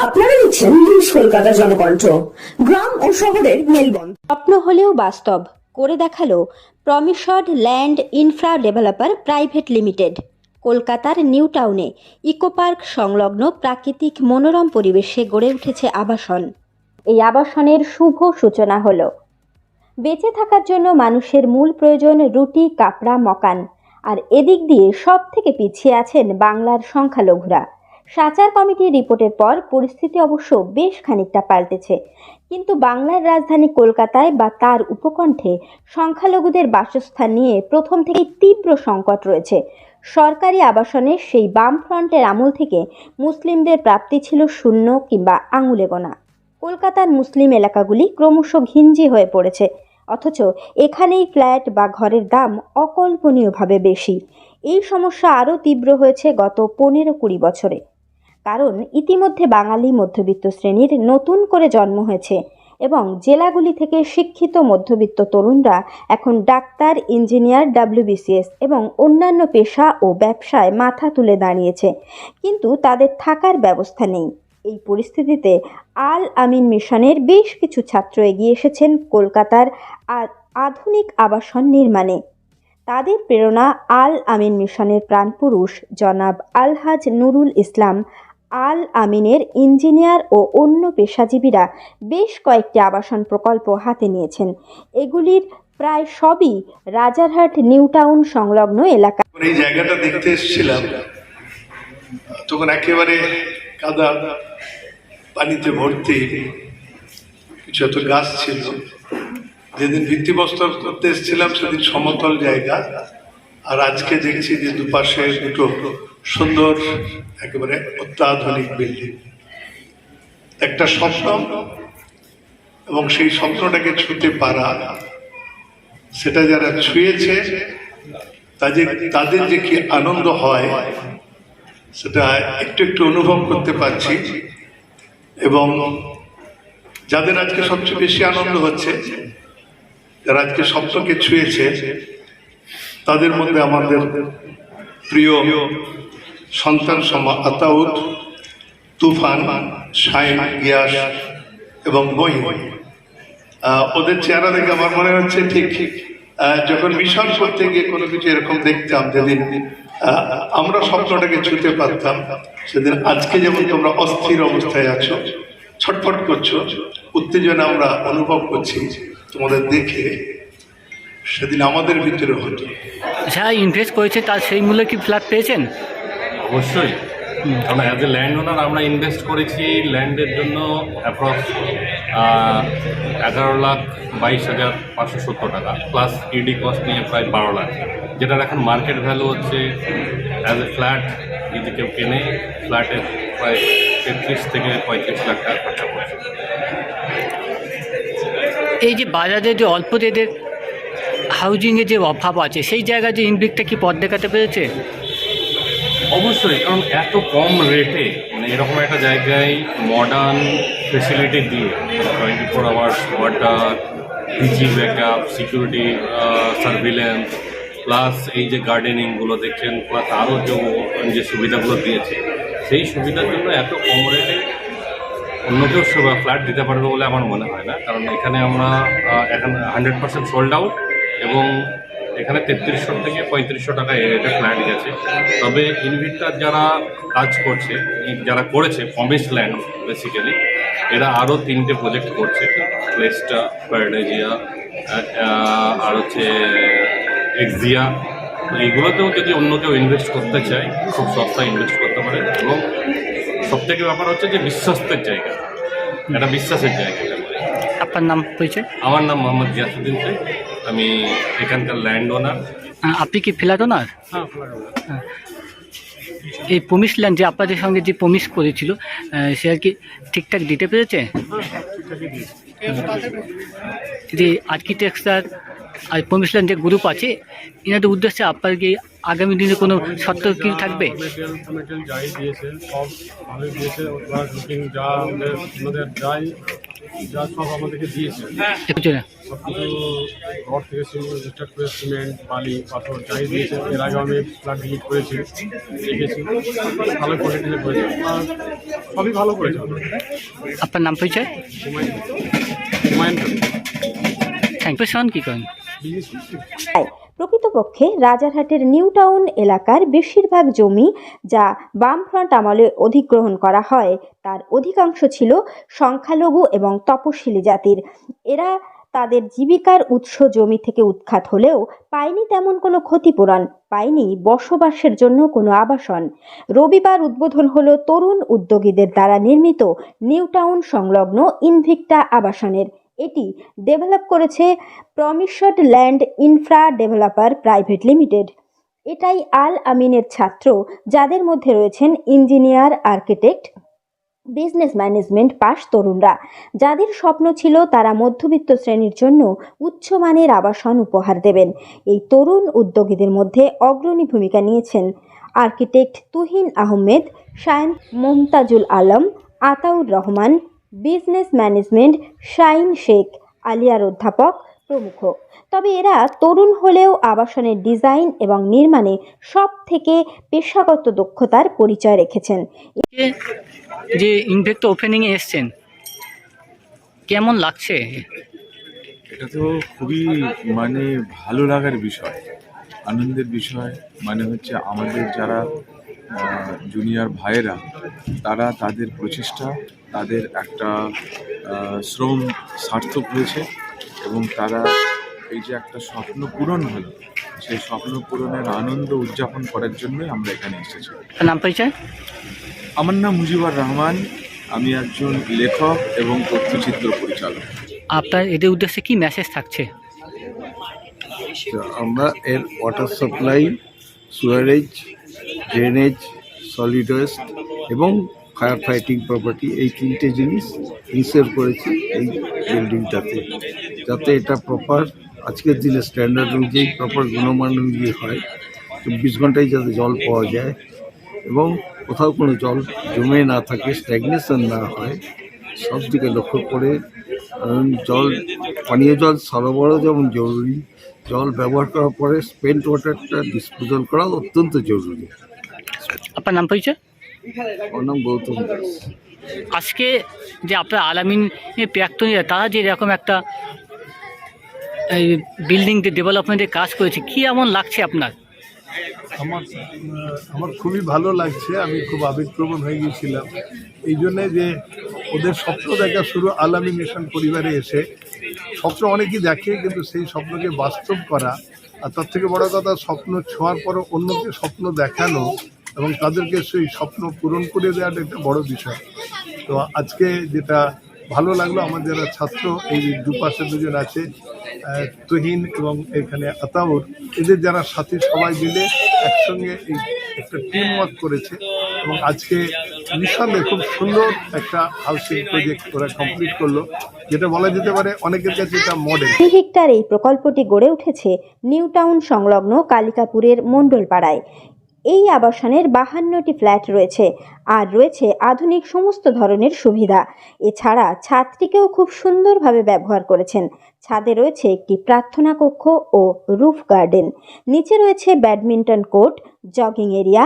আপনারা দেখছেন নিউজ কলকাতা জনকণ্ঠ। গ্রাম ও শহরের মেলবন্ধন স্বপ্ন হলেও বাস্তব করে দেখালো promised land infra developer private limited. কলকাতার নিউ টাউনে ইকো পার্ক সংলগ্ন প্রাকৃতিক মনোরম পরিবেশে গড়ে উঠেছে আবাসন। এই আবাসনের শুভ সূচনা হলো। বেঁচে থাকার জন্য মানুষের মূল প্রয়োজন রুটি, কাপড়া, মকান। আর এদিক দিয়ে সব থেকে পিছিয়ে আছেন বাংলার সংখ্যালঘুরা। সাচার কমিটির রিপোর্টের পর পরিস্থিতি অবশ্য বেশ খানিকটা পাল্টেছে, কিন্তু বাংলার রাজধানী কলকাতায় বা তার উপকণ্ঠে সংখ্যালঘুদের বাসস্থান নিয়ে প্রথম থেকেই তীব্র সংকট রয়েছে। সরকারি আবাসনে সেই বামফ্রন্টের আমল থেকে মুসলিমদের প্রাপ্তি ছিল শূন্য কিংবা আঙুলে গোনা। কলকাতার মুসলিম এলাকাগুলি ক্রমশ ঘিঞ্জি হয়ে পড়েছে, অথচ এখানেই ফ্ল্যাট বা ঘরের দাম অকল্পনীয়ভাবে বেশি। এই সমস্যা আরও তীব্র হয়েছে গত 15-20 বছরে, কারণ ইতিমধ্যে বাঙালি মধ্যবিত্ত শ্রেণীর নতুন করে জন্ম হয়েছে এবং জেলাগুলি থেকে শিক্ষিত মধ্যবিত্ত তরুণরা এখন ডাক্তার, ইঞ্জিনিয়ার, WBCS এবং অন্যান্য পেশা ও ব্যবসায় মাথা তুলে দাঁড়িয়েছে, কিন্তু তাদের থাকার ব্যবস্থা নেই। এই পরিস্থিতিতে আল আমিন মিশনের বেশ কিছু ছাত্র এগিয়ে এসেছেন কলকাতার আধুনিক আবাসন নির্মাণে। তাদের প্রেরণা আল আমিন মিশনের প্রাণপুরুষ জনাব আলহাজ নুরুল ইসলাম আল আমিনের ইঞ্জিনিয়ার ও অন্য পেশাজীবীরা বেশ কয়েকটি আবাসন প্রকল্প হাতে নিয়েছেন। এগুলির প্রায় সবই রাজারহাট নিউ টাউন সংলগ্ন এলাকা। এই জায়গাটা দেখতে এসেছিলাম তখন একেবারে কাদা পানিতে ভর্তি, কিছু একটা গাছ ছিল। যেদিন ভিত্তিপ্রস্তর করতে এসেছিলাম সেদিন সমতল জায়গা, আর আজকে দেখছি যে দুপাশে দুটো সুন্দর একেবারে অত্যাধুনিক বিল্ডিং। একটা স্বপ্ন, এবং সেই স্বপ্নটাকে ছুঁতে পারা, সেটা যারা ছুঁয়েছে তাদের যে কি আনন্দ হয় সেটা একটু একটু অনুভব করতে পারছি। এবং যাদের আজকে সবচেয়ে বেশি আনন্দ হচ্ছে, যারা আজকে স্বপ্নকে ছুঁয়েছে, তাদের মধ্যে আমাদের প্রিয় সন্তান আতাউদ, তুফান, শাইন, গিয়াস এবং বই। ওদের চেহারা দেখে আমার মনে হচ্ছে ঠিক যখন মিশন করতে গিয়ে কোনো কিছু এরকম দেখতাম, যেদিন আমরা স্বপ্নটাকে ছুঁতে পারতাম, সেদিন আজকে যেমন তোমরা অস্থির অবস্থায় আছো, ছটফট করছো, উত্তেজনা আমরা অনুভব করছি তোমাদের দেখে, সেদিন আমাদের ভিতরে হতো। যারা ইনভেস্ট করেছে তার সেই মূল্যে কি ফ্ল্যাট পেয়েছেন? অবশ্যই, কারণ অ্যাজ এ ল্যান্ড ওনার আমরা ইনভেস্ট করেছি ল্যান্ডের জন্য অ্যাপ্রক্স 11,22,570 টাকা, প্লাস ইডি কস্ট নিয়ে প্রায় 12 লাখ, যেটার এখন মার্কেট ভ্যালু হচ্ছে অ্যাজ এ ফ্ল্যাট যদি কেউ কেনে, ফ্ল্যাটের প্রায় 33 থেকে 35 লাখ টাকা খরচা পড়ছে। এই যে বাজারে যে অল্প রেটের হাউজিংয়ের যে অভাব আছে, সেই জায়গায় যে ইনভেস্টটা কি পথ দেখাতে পেরেছে? অবশ্যই, কারণ এত কম রেটে মানে এরকম একটা জায়গায় মডার্ন ফেসিলিটি দিয়ে 24 hours water, PG backup, security surveillance, plus এই যে গার্ডেনিংগুলো দেখছেন, প্লাস আরও যে সুবিধাগুলো দিয়েছে, সেই সুবিধার জন্য এত কম রেটে অন্য কেউ ফ্ল্যাট দিতে পারবে বলে আমার মনে হয় না। কারণ এখানে আমরা এখানে 100% সোল্ড আউট, এবং এখানে 3300 থেকে 3500 টাকা এই রেটে ফ্ল্যাট গেছে। তবে ইনভিক্টার যারা কাজ করছে, যারা করেছে প্রমিস ল্যান্ড বেসিক্যালি, এরা আরও 3টে প্রজেক্ট করছে, প্লেসটা, প্যারাডাইজিয়া আর হচ্ছে এক্সিয়া। তো এইগুলোতেও যদি অন্য কেউ ইনভেস্ট করতে চায়, খুব সস্তায় ইনভেস্ট করতে পারে। এবং সবথেকে ব্যাপার হচ্ছে যে বিশ্বস্তের জায়গা, এটা বিশ্বাসের জায়গা। আপনার নাম পরিচয়? আমার নাম মোহাম্মদ গিয়াসউদ্দিন শেখ, আমি এখানকার ল্যান্ড ওনার। আপনি কি ফ্ল্যাট ওনার? হ্যাঁ। এই প্রমিস ল্যান্ড যে আপনাদের সঙ্গে যে প্রমিস করেছিল, সে আর কি ঠিকঠাক দিতে পেরেছে? যে আর্কিটেকচার আর প্রমিশল্যান্ড যে গ্রুপ আছে এনাদের উদ্দেশ্যে আপনার কি আগামী দিনে কোনো সত্য কি থাকবে? মেটেরিয়াল যাই দিয়েছে সব ভালোই দিয়েছে, ওরা লুকিং যা ওদের যাই যা সব আমাদেরকে দিয়েছে। একটু না। সব কিছু রড থেকে স্টার্ট করে সিমেন্ট বালি পাথর যাই দিয়েছে। এর আগে আমি ফ্ল্যাট ভিজিট করেছি, দেখেছি ভালো কোয়ালিটিতে করেছে আর সবই ভালো করেছে। আপনার নাম পরিচয়? Humayun thank you. শোন কী করেন? বিজনেস প্রকৃতপক্ষে রাজারহাটের নিউ টাউন এলাকার বেশিরভাগ জমি যা বামফ্রন্ট আমলে অধিগ্রহণ করা হয় তার অধিকাংশ ছিল সংখ্যালঘু এবং তপশিলি জাতির। এরা তাদের জীবিকার উৎস জমি থেকে উৎখাত হলেও পায়নি তেমন কোনো ক্ষতিপূরণ, পায়নি বসবাসের জন্য কোনো আবাসন। রবিবার উদ্বোধন হলো তরুণ উদ্যোগীদের দ্বারা নির্মিত নিউ টাউন সংলগ্ন ইনভিক্টা আবাসনের। এটি ডেভেলপ করেছে promised land infra developer private limited. এটাই আল আমিনের ছাত্র, যাদের মধ্যে রয়েছেন ইঞ্জিনিয়ার, আর্কিটেক্ট, বিজনেস ম্যানেজমেন্ট পাশ তরুণরা, যাদের স্বপ্ন ছিল তারা মধ্যবিত্ত শ্রেণীর জন্য উচ্চমানের আবাসন উপহার দেবেন। এই তরুণ উদ্যোগীদের মধ্যে অগ্রণী ভূমিকা নিয়েছেন architect Tuhin Ahmed, Shayan Mumtazul Alam, Ataur Rahman, business management shine Sheikh, আলিয়ার অধ্যাপক প্রমুখ। তবে এরা তরুণ হলেও আবাসনের ডিজাইন এবং নির্মাণে সব থেকে পেশাগত দক্ষতার পরিচয় রেখেছেন। যে ইনভেক্ট ওপেনিংয়ে এসছেন কেমন লাগছে? এটা তো খুবই ভালো লাগার বিষয়, আনন্দের বিষয়। হচ্ছে আমাদের যারা জুনিয়র ভাইয়েরা তারা তাদের প্রচেষ্টা, তাদের একটা শ্রম সার্থক হয়েছে এবং তারা এই যে একটা স্বপ্ন পূরণ হলো সেই স্বপ্ন পূরণের আনন্দ উদযাপন করার জন্যই আমরা এখানে এসেছি। নাম পরিচয়? আমার নাম মুজিবুর রহমান, আমি একজন লেখক এবং তথ্যচিত্র পরিচালক। আপনার এদের উদ্দেশ্যে কি মেসেজ থাকছে? আমরা এর water supply, Suarez, drainage, solid waste এবং ফায়ার ফাইটিং প্রপার্টি এই তিনটে জিনিস ইনসিওর করেছি এই বিল্ডিংটাতে, যাতে এটা প্রপার আজকের দিনে স্ট্যান্ডার্ড অনুযায়ী প্রপার গুণমান অনুযায়ী হয়। 24 ঘন্টায় যাতে জল পাওয়া যায় এবং কোথাও কোনো জল জমে না থাকে, স্ট্যাগনেশন না হয়, সব দিকে লক্ষ্য করে পানীয় জল সরবরাহ যেমন জরুরি, জল ব্যবহার করার পরে স্পেন্ট ওয়াটারটা ডিসপোজাল করা অত্যন্ত জরুরি। আপনার নাম পরিচয়? আমার নাম গৌতম দাস। আজকে যে আপনার আল আমিনের প্রাক্তনীরা তারা যে এরকম একটা বিল্ডিং ডেভেলপমেন্টের কাজ করেছে, কি এমন লাগছে আপনার? আমার খুবই ভালো লাগছে। আমি খুব আবেগপ্রবণ হয়ে গিয়েছিলাম এই জন্যে যে ওদের স্বপ্ন দেখা শুরু আল আমিন মিশন পরিবারে এসে। স্বপ্ন অনেকেই দেখে, কিন্তু সেই স্বপ্নকে বাস্তব করা আর তার থেকে বড় কথা স্বপ্ন ছোঁয়ার পরও অন্যকে স্বপ্ন দেখানো এবং তাদেরকে সেই স্বপ্ন পূরণ করে দেওয়াটা একটা বড় বিষয়। তো আজকে যেটা ভালো লাগলো, আমার যারা ছাত্র এই দুপাশে দুজন আছে, তুহিন এবং এখানে আতাউর, এদের যারা সাথী সবাই মিলে একসঙ্গে এই একটা টিম ওয়ার্ক করেছে এবং আজকে নিঃসন্দেহে খুব সুন্দর একটা হাউসিং প্রজেক্ট ওরা কমপ্লিট করলো, যেটা বলা যেতে পারে অনেকের কাছে এটা মডেল। 3 হেক্টর এই প্রকল্পটি গড়ে উঠেছে নিউ টাউন সংলগ্ন কালিকাপুরের মণ্ডলপাড়ায়। এই আবাসনের 52টি ফ্ল্যাট রয়েছে আর রয়েছে আধুনিক সমস্ত ধরনের সুবিধা। এছাড়া ছাদটিকেও খুব সুন্দরভাবে ব্যবহার করেছেন। ছাদে রয়েছে একটি প্রার্থনা কক্ষ ও রুফ গার্ডেন। নিচে রয়েছে ব্যাডমিন্টন কোর্ট, জগিং এরিয়া,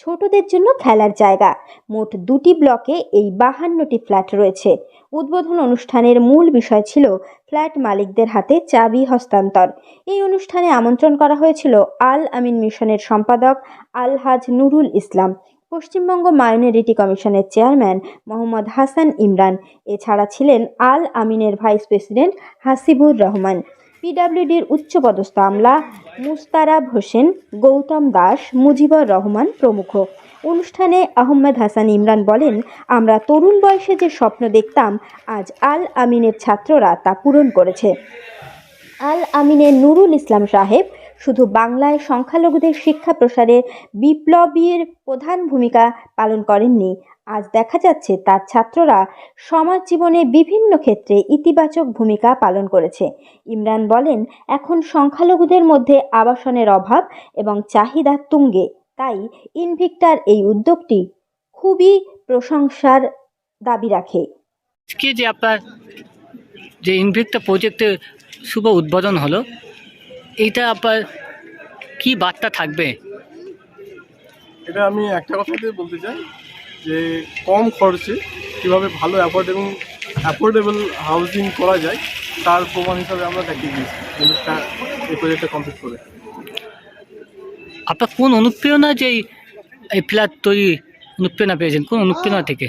ছোটদের জন্য খেলার জায়গা। মোট 2টি ব্লকে এই 52টি ফ্ল্যাট রয়েছে। উদ্বোধন অনুষ্ঠানের মূল বিষয় ছিল ফ্ল্যাট মালিকদের হাতে চাবি হস্তান্তর। এই অনুষ্ঠানে আমন্ত্রণ করা হয়েছিল আল আমিন মিশনের সম্পাদক আলহাজ নুরুল ইসলাম, পশ্চিমবঙ্গ মাইনরিটি কমিশনের চেয়ারম্যান মোহাম্মদ হাসান ইমরান। এছাড়া ছিলেন আল আমিনের ভাইস প্রেসিডেন্ট হাসিবুর রহমান, পিডব্লিউডির উচ্চপদস্থ আমলা মুস্তারাব হোসেন, গৌতম দাস, মুজিবুর রহমান প্রমুখ। অনুষ্ঠানে আহমেদ হাসান ইমরান বলেন, আমরা তরুণ বয়সে যে স্বপ্ন দেখতাম আজ আল আমিনের ছাত্ররা তা পূরণ করেছে। আল আমিনের নুরুল ইসলাম সাহেব শুধু বাংলায় সংখ্যালঘুদের শিক্ষা প্রসারে বিপ্লবীর প্রধান ভূমিকা পালন করেননি, আজ দেখা যাচ্ছে তার ছাত্ররা সমাজ জীবনে বিভিন্ন ক্ষেত্রে ইতিবাচক ভূমিকা পালন করেছে। ইমরান বলেন, এখন সংখ্যালঘুদের মধ্যে আবাসনের অভাব এবং চাহিদা তুঙ্গে, তাই ইনভিক্টার এই উদ্যোগটি খুবই প্রশংসার দাবি রাখে। আজকে যে আপনার যে ইনভিক্টা প্রজেক্টের শুভ উদ্বোধন হলো, এইটা আপনার কি বার্তা থাকবে? এটা আমি একটা কথাতে বলতে চাই যে কম খরচে কীভাবে ভালো অ্যাফোর্ডেবল হাউজিং করা যায় তার প্রমাণ হিসাবে আমরা দেখিয়ে দিয়েছি এই প্রজেক্টটা কমপ্লিট করে। আপনার কোন অনুপ্রেরণা যে এই ফ্ল্যাট তৈরি অনুপ্রেরণা পেয়েছেন, কোন অনুপ্রেরণা থেকে?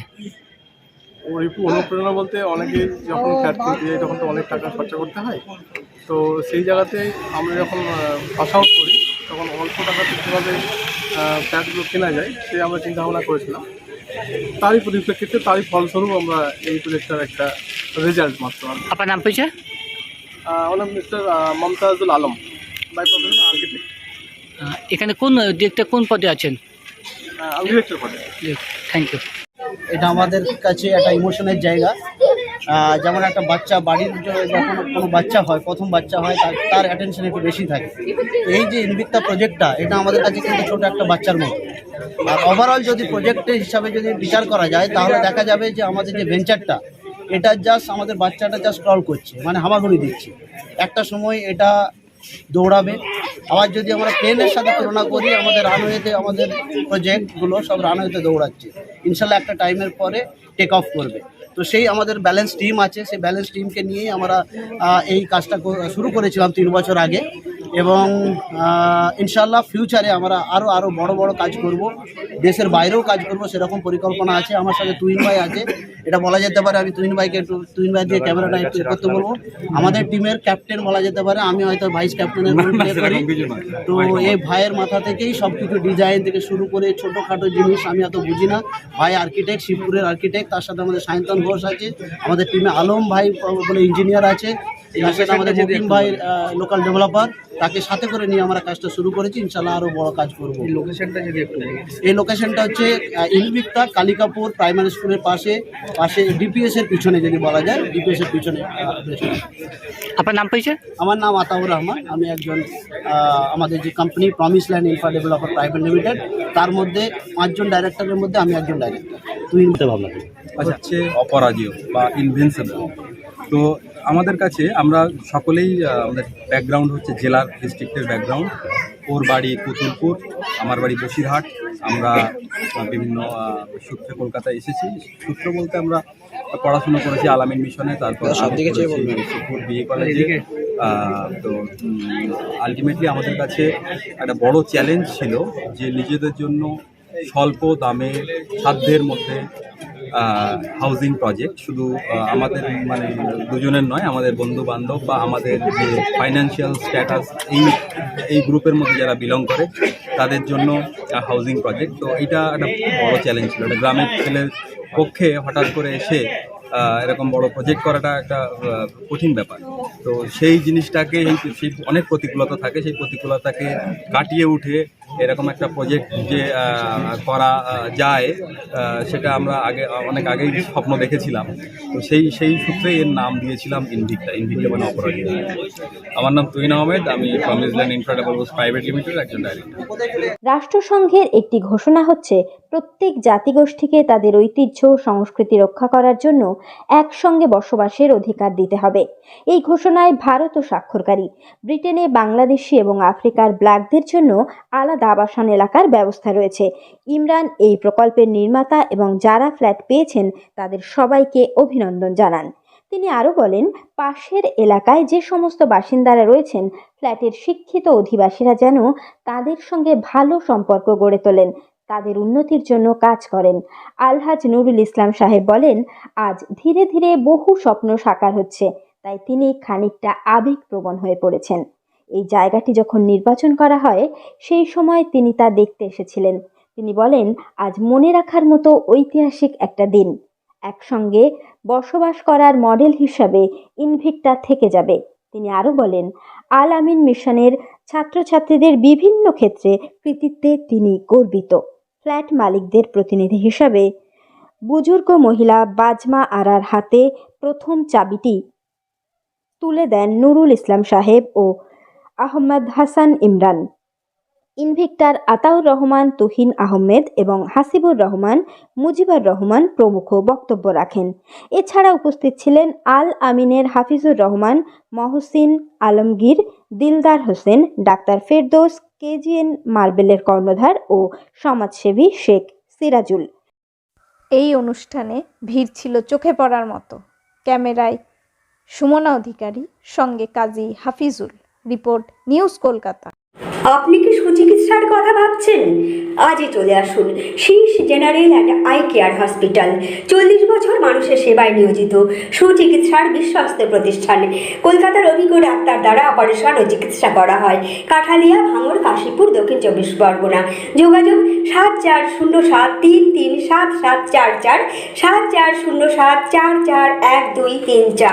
অনুপ্রেরণা বলতে অনেকে যখন ফ্ল্যাট কিনতে যায় তখন তো অনেক টাকা খরচা করতে হয়, তো সেই জায়গাতে আমরা যখন পাস আউট করি তখন অল্প টাকাতে কীভাবে ফ্ল্যাটগুলো কেনা যায় সে আমরা চিন্তা ভাবনা করেছিলাম। তারই পরিপ্রেক্ষিতে তারই ফলস্বরূপ আমরা এই প্রজেক্টটার একটা রেজাল্ট মাত্র। আপনার নাম পেয়েছে? আমার নাম mister Mamtazul Alam, by profession architect. এখানে কোন ডিরেক্টর কোন পদে আছেন? আমি ডিরেক্টর পদে। Thank you. এটা আমাদের কাছে একটা ইমোশনের জায়গা। যেমন একটা বাচ্চা বাড়ির যখন কোনো বাচ্চা হয়, প্রথম বাচ্চা হয়, তার অ্যাটেনশন একটু বেশি থাকে। এই যে ইনভিক্টা প্রজেক্টটা, এটা আমাদের কাছে কিন্তু ছোটো একটা বাচ্চার মতো। আর ওভারঅল যদি প্রজেক্টের হিসাবে যদি বিচার করা যায় তাহলে দেখা যাবে যে আমাদের যে ভেঞ্চারটা, এটা জাস্ট আমাদের বাচ্চাটা জাস্ট স্ক্রল করছে, মানে হামাগুড়ি দিচ্ছে। একটা সময় এটা দৌড়াবে। আবার যদি আমরা প্লেনের সাথে তুলনা করি, আমাদের রানওয়েতে আমাদের প্রজেক্টগুলো সব রানওয়েতে দৌড়াচ্ছে, ইনশাল্লাহ একটা টাইমের পরে টেক অফ করবে। তো সেই আমাদের ব্যালেন্স টিম আছে, সেই ব্যালেন্স টিমকে নিয়েই আমরা এই কাজটা শুরু করেছিলাম 3 বছর আগে, এবং ইনশাল্লাহ ফিউচারে আমরা আরও বড় বড় কাজ করব, দেশের বাইরেও কাজ করব, সেরকম পরিকল্পনা আছে। আমার সাথে তুহিন ভাই আছে, এটা বলা যেতে পারে। আমি তুহিন ভাই দিয়ে ক্যামেরাটা একটু করতে বলবো। আমাদের টিমের ক্যাপ্টেন বলা যেতে পারে, আমি হয়তো ভাইস ক্যাপ্টেনের রোল প্লে করি। তো এই ভাইয়ের মাথা থেকেই সব কিছু ডিজাইন থেকে শুরু করে ছোটোখাটো জিনিস আমি এত বুঝি না। ভাই আর্কিটেক্ট, শিবপুরের আর্কিটেক্ট, তার সাথে আমাদের সায়ন্তন ঘোষ আছে, আমাদের টিমে আলম ভাই বলে ইঞ্জিনিয়ার আছে, তার সাথে আমাদের মুকিম ভাই লোকাল ডেভেলপার, তাকে সাথে করে নিয়ে আমরা কাজটা শুরু করেছি। ইনশাল্লাহ আরও বড় কাজ করবো। এই লোকেশনটা হচ্ছে ইনভিক্টা কালিকাপুর প্রাইমারি স্কুলের পাশে ডিপিএস এর পিছনে, যদি বলা যায় ডিপিএস এর পিছনে। আপনার নাম পেয়েছে? আমার নাম আতাউর রহমান। আমি একজন আমাদের যে company promise land infra developer private limited, তার মধ্যে 5 জন ডাইরেক্টরের মধ্যে আমি একজন ডাইরেক্টর। তুই ভাবনা হচ্ছে অপরাজেয় বা ইনভিনসিবল। তো আমাদের কাছে আমরা সকলেই আমাদের ব্যাকগ্রাউন্ড হচ্ছে জেলার ডিস্ট্রিক্টের ব্যাকগ্রাউন্ড। ওর বাড়ি পুতুলপুর, আমার বাড়ি বসিরহাট। আমরা বিভিন্ন সূত্রে কলকাতায় এসেছি। সূত্র বলতে আমরা পড়াশুনো করেছি আলামিন মিশনে, তারপর শিবপুর বিএ কলেজে। তো আলটিমেটলি আমাদের কাছে একটা বড় চ্যালেঞ্জ ছিল যে নিজেদের জন্য স্বল্প দামে সাধ্যের মধ্যে হাউজিং প্রজেক্ট, শুধু আমাদের মানে দুজনের নয়, আমাদের বন্ধু বান্ধব বা আমাদের যে ফাইন্যান্সিয়াল স্ট্যাটাস এই গ্রুপের মধ্যে যারা বিলং করে তাদের জন্য হাউজিং প্রজেক্ট। তো এটা একটা বড় চ্যালেঞ্জ ছিল। একটা গ্রামের ছেলের পক্ষে হঠাৎ করে এসে এরকম বড় প্রজেক্ট করাটা একটা কঠিন ব্যাপার। তো সেই জিনিসটাকে সেই অনেক প্রতিকূলতা থাকে, সেই প্রতিকূলতাকে কাটিয়ে উঠে এরকম একটা প্রজেক্ট যে করা যায়, সেটা আমরা অনেক আগেই স্বপ্ন দেখেছিলাম। তো সেই সূত্রে এর নাম দিয়েছিলাম ইনভিক্টা মানে অপরাজেয়। আমার নাম তুহিন আহমেদ, আমি promise land infra developers private limited একজন ডাইরেক্টর। রাষ্ট্রসংঘের একটি ঘোষণা হচ্ছে, প্রত্যেক জাতিগোষ্ঠীকে তাদের ঐতিহ্য সংস্কৃতি রক্ষা করার জন্য একসঙ্গে বসবাসের অধিকার দিতে হবে। এই ঘোষণায় ভারতও স্বাক্ষরকারী। ব্রিটেনে বাংলাদেশি এবং আফ্রিকার ব্ল্যাকদের জন্য আলাদা আবাসন এলাকার ব্যবস্থা রয়েছে। ইমরান এই প্রকল্পের নির্মাতা এবং যারা ফ্ল্যাট পেয়েছেন তাদের সবাইকে অভিনন্দন জানান। তিনি আরও বলেন, পাশের এলাকায় যে সমস্ত বাসিন্দারা রয়েছেন, ফ্ল্যাটের শিক্ষিত অধিবাসীরা যেন তাদের সঙ্গে ভালো সম্পর্ক গড়ে তোলেন, তাদের উন্নতির জন্য কাজ করেন। আলহাজ নুরুল ইসলাম সাহেব বলেন, আজ ধীরে ধীরে বহু স্বপ্ন সাকার হচ্ছে, তাই তিনি খানিকটা আবেগপ্রবণ হয়ে পড়েছেন। এই জায়গাটি যখন নির্বাচন করা হয় সেই সময় তিনি তা দেখতে এসেছিলেন। তিনি বলেন, আজ মনে রাখার মতো ঐতিহাসিক একটা দিন। একসঙ্গে বসবাস করার মডেল হিসাবে ইনভিক্টা থেকে যাবে। তিনি আরও বলেন, আল আমিন মিশনের ছাত্রছাত্রীদের বিভিন্ন ক্ষেত্রে কৃতিত্বে তিনি গর্বিত। ফ্ল্যাট মালিকদের প্রতিনিধি হিসাবে বুজুর্গ মহিলা বাজমা আরার হাতে প্রথম চাবিটি তুলে দেন নুরুল ইসলাম সাহেব ও আহমদ হাসান ইমরান। ইনভিক্টর আতাউর রহমান, তুহিন আহমেদ এবং হাসিবুর রহমান, মুজিবুর রহমান প্রমুখ বক্তব্য রাখেন। এছাড়া উপস্থিত ছিলেন আল আমিনের হাফিজুর রহমান, মহসিন আলমগীর, দিলদার হোসেন, ডাক্তার ফেরদৌস, কেজিএন মার্বেলের কর্ণধার ও সমাজসেবী শেখ সিরাজুল। এই অনুষ্ঠানে ভিড় ছিল চোখে পড়ার মতো। ক্যামেরায় সুমনা অধিকারী, সঙ্গে কাজী হাফিজুল। Report, news Kolkata. আপনি কি সুচিকিৎসার কথা ভাবছেন? আজই চলে আসুন Shish general and eye care hospital. 40 বছর মানুষের সেবায় নিয়োজিত সুচিকিৎসার বিশ্বস্ত প্রতিষ্ঠান। কলকাতার অভিজ্ঞ ডাক্তার দ্বারা অপারেশন ও চিকিৎসা করা হয়। কাঠালিয়া, ভাঙড়, কাশীপুর, দক্ষিণ 24 পরগনা। যোগাযোগ 7407337744, 7407441234।